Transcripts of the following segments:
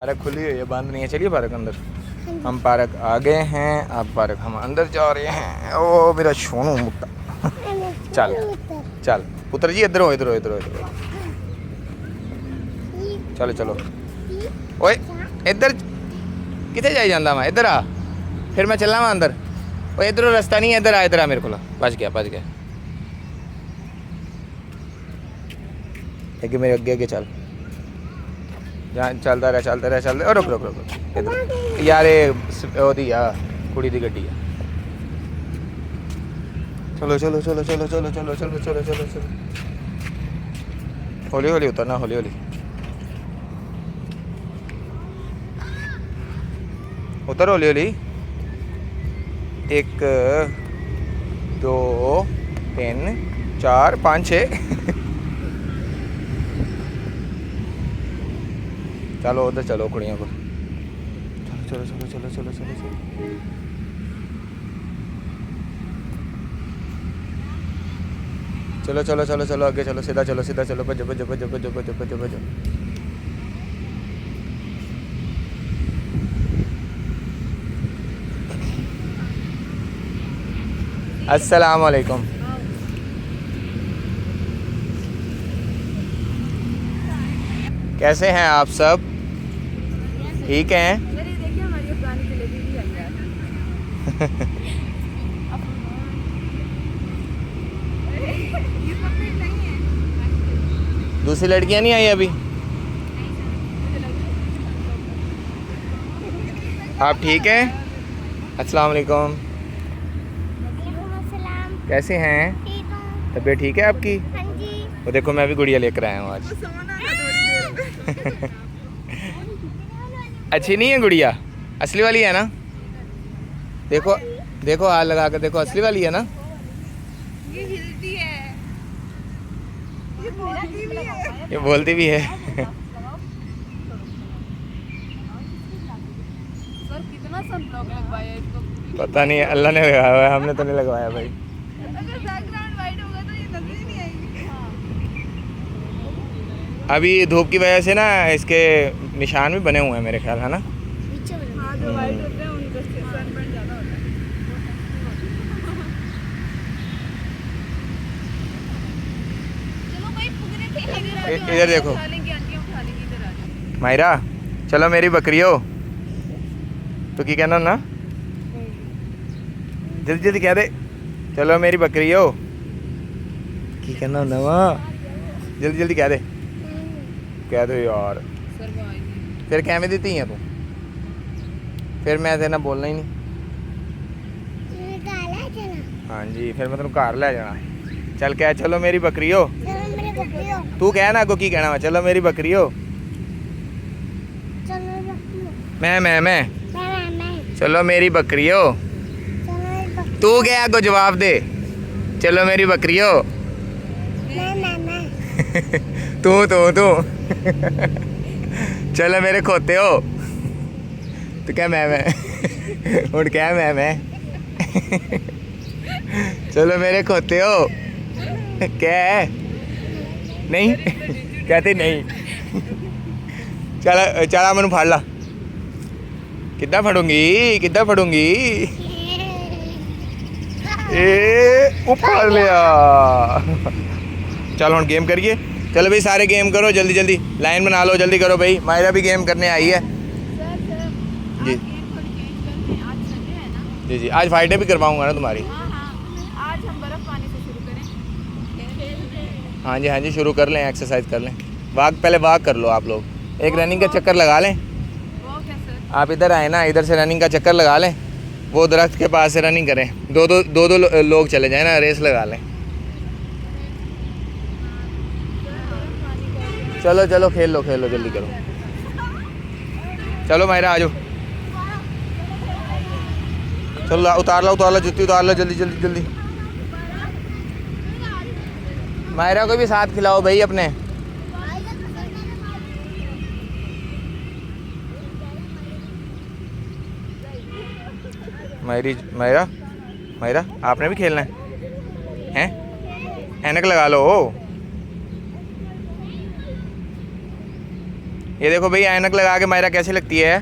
Park खुली हुई है, बंद नहीं है। चलिए पार्क अंदर। हम पार्क आ गए हैं, अब पार्क हम अंदर जा रहे हैं। ओ मेरा सोनू मुट्टा। चल चल पुत्र जी, इधर हो इधर हो इधर हो इधर हो। चलो चलो। ओए इधर कितने जाई जांदा मैं, इधर आ। फिर मैं चलना वा अंदर। ओए इधर रास्ता नहीं है, इधर आ इधर आ मेरे को। बच गया बच गया। मेरे अगे अगे चल। जहाँ चलता रहा चलता रहा चलता। रुक रुक रुक रुक इधर यार, ओदी आ कुड़ी दी गड्डी है। चलो चलो चलो चलो चलो चलो चलो चलो चलो चलो। हौली हौली उतरना, हौली हौली उतर, हौली हौली। 1 2 3 4 5 6। चलो उधर चलो कुड़ियों को। चलो चलो चलो चलो चलो चलो चलो चलो चलो चलो आगे चलो, सीधा चलो सीधा चलो। भजो भजो भजो भजो भजो भजो भजो। अस्सलाम वालेकुम। कैसे हैं आप सब? ठीक हैं? दूसरी लड़कियां नहीं आई अभी? आप ठीक हैं? अस्सलाम वालेकुम। कैसे हैं? तबीयत ठीक है आपकी? वो देखो मैं भी गुड़िया लेकर आया हूँ आज। अच्छी नहीं है गुड़िया? असली वाली है ना? देखो देखो हाथ लगा कर देखो, असली वाली है ना? ये हिलती है, ये बोलती भी है। सर कितना सनब्लॉक लगवाया इसको? पता नहीं, अल्लाह ने लगाया हुआ है, हमने तो नहीं लगवाया भाई। अगर बैकग्राउंड वाइट होगा तो ये नजर ही नहीं आएगी। अभी धूप की वजह से ना इसके निशान भी बने हुए हैं मेरे ख्याल, है ना? हाँ, जो वाइट होते हैं उनका सनबर्न ज़्यादा होता है। चलो भाई पुगने थे, इधर आ जाओ। इधर देखो उठा लेंगे आंटियाँ, उठा लेंगी, इधर आ जाओ। मायरा, चलो मेरी बकरी हो। तो की कहना ना, जल्दी जल्दी कह दे, चलो मेरी बकरी हो। की कहना ना वहाँ, जल्दी जल्दी कह दे। कह दो यार। सर वो आएगी। फिर कैमें देती हैं तू? फिर मैं तेरे ना बोलना ही नहीं। हाँ जी, फिर मैं तेन घर ले जाना। चल कह चलो मेरी बकरी हो। तू कह ना अगो की कहना वा, चलो मेरी बकरी हो। मैं चलो मेरी बकरी हो। तू क्या अगो जवाब दे, चलो मेरी बकरी हो। तू चलो मेरे खोते हो। तो क्या मैं उठ क्या मैं चलो मेरे खोते हो। क्या नहीं कहते नहीं। चल चला मैनू फड़ ला। किद्दां फड़ूंगी ए फड़ लिया। चल हम गेम करिए। चलो भाई सारे गेम करो, जल्दी जल्दी लाइन बना लो, जल्दी करो भाई। मायरा भी गेम करने आई है जी जी जी। आज फाइटें भी करवाऊंगा ना तुम्हारी। आज हम बर्फ पानी से शुरू करें। हाँ जी शुरू कर लें, एक्सरसाइज कर लें। वॉक पहले वॉक कर लो आप लोग, एक रनिंग का चक्कर लगा लें। आप इधर आए ना, इधर से रनिंग का चक्कर लगा लें। वो दरख्त के पास से रनिंग करें, दो लोग चले जाए ना, रेस लगा लें। चलो चलो खेल लो जल्दी करो। चलो मायरा आ जाओ। चलो उतार लो जुत्ती उतार लो, जल्दी जल्दी जल्दी। मायरा को भी साथ खिलाओ भाई अपने। मायरा आपने भी खेलना है? ऐनक लगा लो। ये देखो भाई ऐनक लगा के मायरा कैसे लगती है।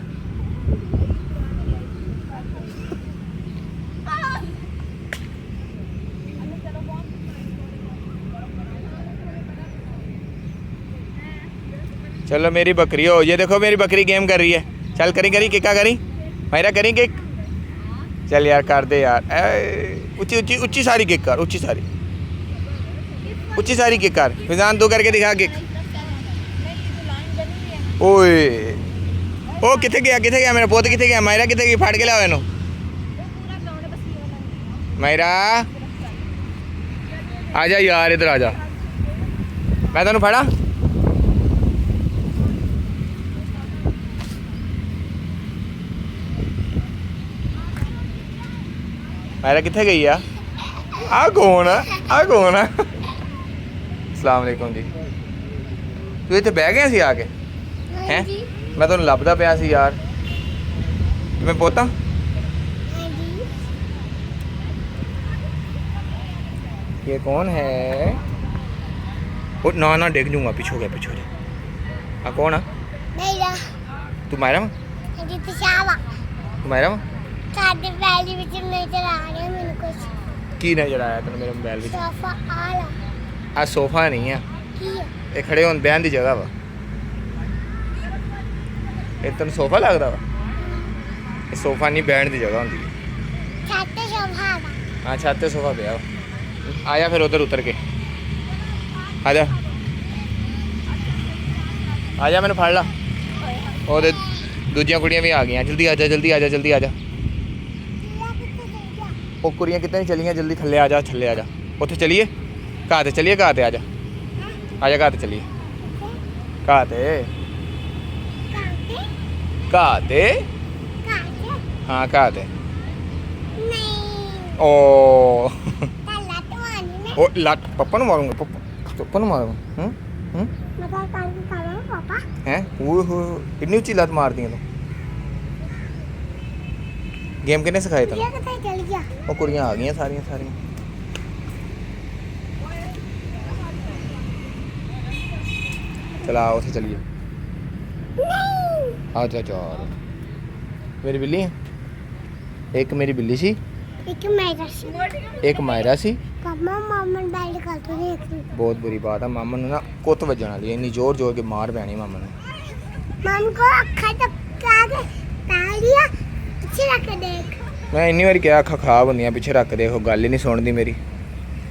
चलो मेरी बकरी हो, ये देखो मेरी बकरी गेम कर रही है। चल करी करी किका करी मायरा करी किक। चल यार कर दे यार, ऊंची ऊंची ऊंची सारी किक कर, ऊंची सारी किक कर। फिजान तू करके दिखा किक। ओए ओ किथे गया मेरा पोत किथे गया। मायरा किथे गई, फाड़ के लिया इन्हों। मायरा आ जा यार, इधर आ जा, मैं तेन फड़ा। मायरा किथे गई आ कौन है, अस्सलाम वालेकुम जी। तू इतने बह गया सी आके हैं, मैं तेन लभदा पिया सी यार। मैं पोता ये कौन है। ओ ना ना डिग जूंगा, पीछे हो गया। हाँ कौन आ तू। मायरा वा तू मायरा वा की नजर आया तेन मेरे मोबाइल में। आ सोफा नहीं है, ये खड़े होने बहन की जगह वा। ये तेन सोफा लगता वा, ये सोफा नहीं बहन की जगह होंगी। हाँ छत ते सोफा पिया। आया फिर उधर उतर के आजा मैंने फड़ ला। और दूजिया कुड़ियाँ भी आ गई। जल्दी आजा वो कुड़ियाँ कितने चलिए, जल्दी थल्ले आ जा उत्थे चलिए घाह ते चलिए। घाह ते आजा घाह ते चलिए। घाह ते हाँ घाह ते। ओ लट पप्पा नु मारूंगा, पप्पा नु मारूंगा। हैं इतनी ऊंची लत मार दी तू। गेम किने सिखाए तेन। वो कुड़ियाँ आ गई सारियां। चला उसे चलिए। आजा यार, मेरी बिल्ली है। एक मेरी बिल्ली सी, एक मायरा सी। बहुत बुरी बात है, मामा ने ना कुत वजन वाली इन्नी जोर के मार पैनी मामा ने। मैं इन्नी बार क्या अखा खराब होंगे पिछे रख देखो, गल ही नहीं सुनती मेरी।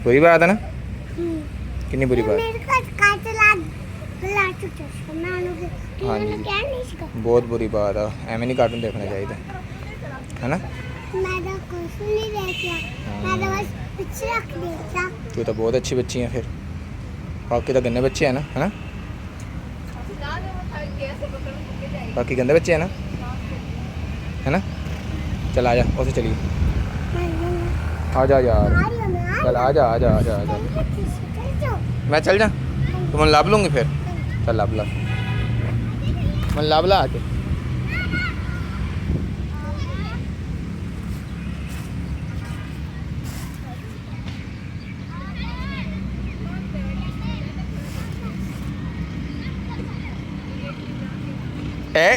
बुरी बात है ना, कितनी बुरी बात। हाँ जी बहुत बुरी बात है, एवं नहीं कार्टून देखना चाहिए है ना। तू तो बहुत अच्छी बच्ची है फिर, बाकी तो गंदे बच्चे हैं ना, है ना। बाकी गंदे बच्चे हैं ना, है ना। चल आजा उसे चलिए। आजा यार, चल आजा। मैं चल जा, तो मैं लाभ लूँगी फिर। चल लाभ ला, मैं लाभ ला आके।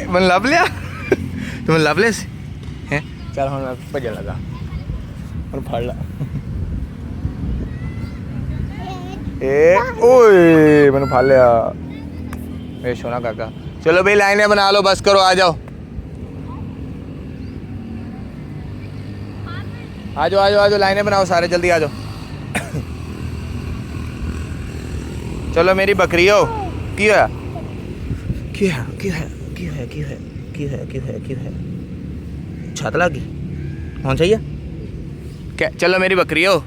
मैं लभ लिया तुम लभ लिया हैं। चल हम भजन लगा, हम फड़ ला। ओए मैंने फड़ लिया, मेरे सोना काका। चलो भाई लाइनें बना लो, बस करो, आ जाओ। आ जाओ लाइनें बनाओ सारे, जल्दी आ जाओ। चलो मेरी बकरी हो की है छत लग गई होना चाहिए क्या। चलो मेरी बकरी हो,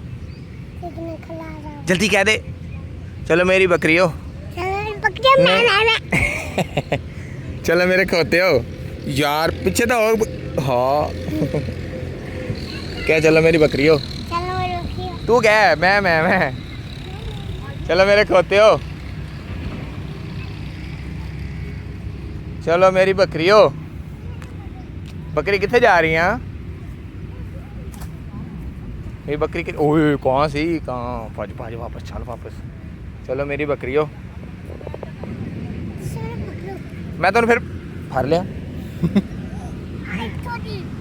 जल्दी कह दे। चलो मेरी बकरी हो। चलो मेरे खोते हो यार, पीछे तो हो। हाँ क्या चलो मेरी बकरी हो। तू क्या मैं चलो मेरे खोते हो। चलो मेरी बकरी हो। बकरी किथे जा रही हैं। मेरी बकरी कि ओए कहाँ सी कहाँ, भाज वापस चल वापस। चलो मेरी बकरी हो। मैं तेन फिर फड़ लिया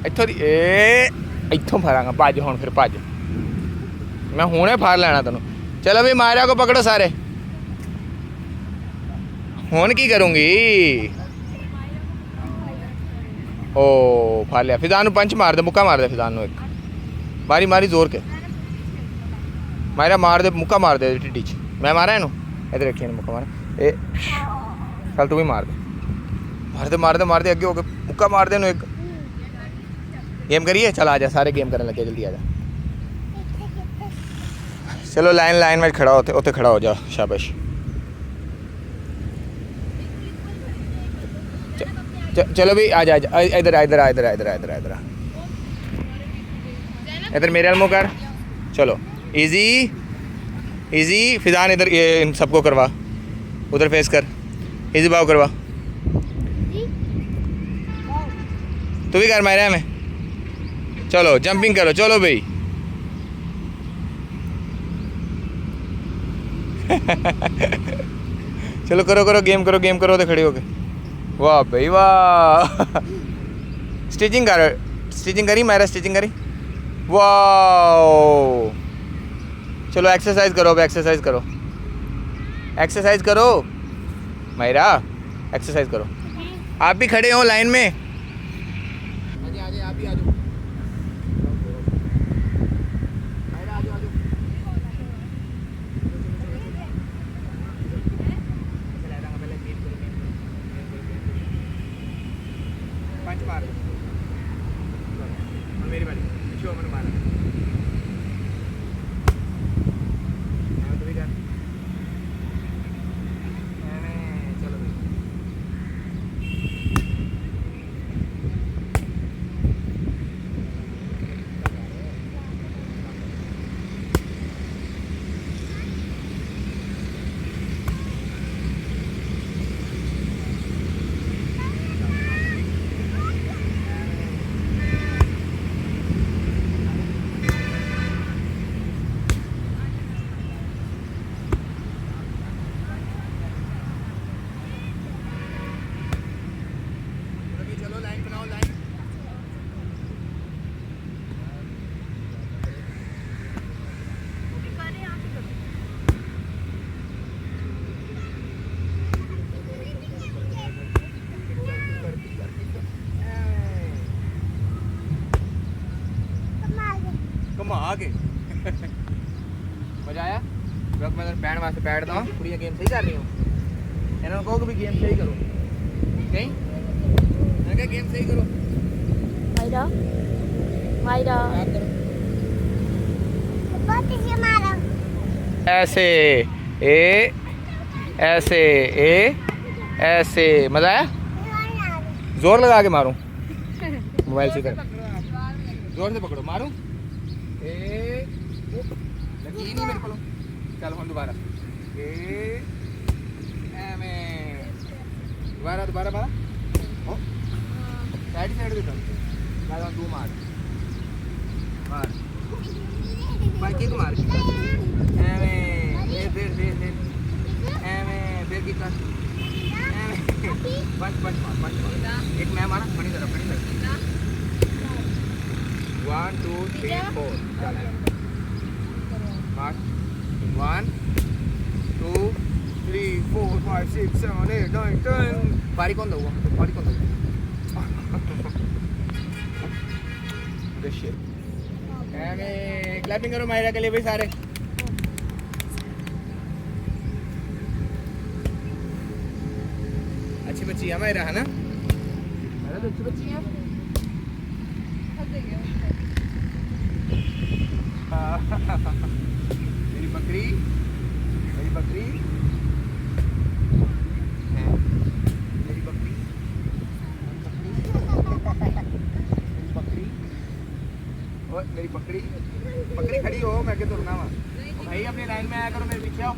इत्थों दी ए इत्थों फड़ांगा भज हुण फिर भज मैं हुणे फड़ लेना तेन चलो भी मारिया को पकड़ो सारे हुण की करूँगी ओ फड़ लिया फिजान पंच मार दे मुक्का मार दे फिजान एक मारी मारी जोर के मारा मार दे मुक्का मार दे टिड्डी च मैं मारा इनू इधर रखिए मुक्का मारा ए चल तू भी मार दे अगे हो गए मुक्का मार दे इनू एक गेम करिए चल आ जा सारे गेम करने लगे जल्दी आ जा चलो लाइन में खड़ा होते उत्थे खड़ा हो जाओ शाबाश चलो भी आ जा इधर इधर मेरे मुँह कर चलो इजी फिजान इधर ये इन सबको करवा उधर फेस कर इजी बाव करवा तू भी कर मारे में चलो जंपिंग करो चलो भाई चलो करो गेम करो तो खड़े हो गए वाह भाई वाह स्टिचिंग करी मेरा स्टिचिंग करी वाह चलो एक्सरसाइज करो मायरा एक्सरसाइज करो आप भी खड़े हो लाइन में आप भी आ जाओ पंच मार मेरी बारी शो मैंने मारा चलो लाइन बनाओ लाइन घुमा के मजा आया मैं बैठ वास्ते बैठ दूँ कुड़ियाँ गेम सही कर रही हूँ इन्होंने कहो कि भी गेम सही करो नहीं मैंने कहा गेम सही करो ऐसे ऐसे मजा आया जोर लगा के मारूं मोबाइल से कर जोर से पकड़ो मारूं लगी नहीं मेरे को चल हम दोबारा दोबारा साइड देता हूँ तू मार बाकी तू मार फिर की कर पंच एक मैं मारा बड़ी तरफ 1 2 3 4 मार 1 2 3 4 5 6 7 8 9 10 बारी कौन दूँगा क्लैपिंग करो मायरा के लिए भी सारे अच्छी बच्ची है मायरा है ना मायरा तो अच्छी बच्ची है मेरी बकरी मेरी बकरी खड़ी हो मैं के तुरना वा भाई अपनी लाइन में आया करो मेरे पीछे आओ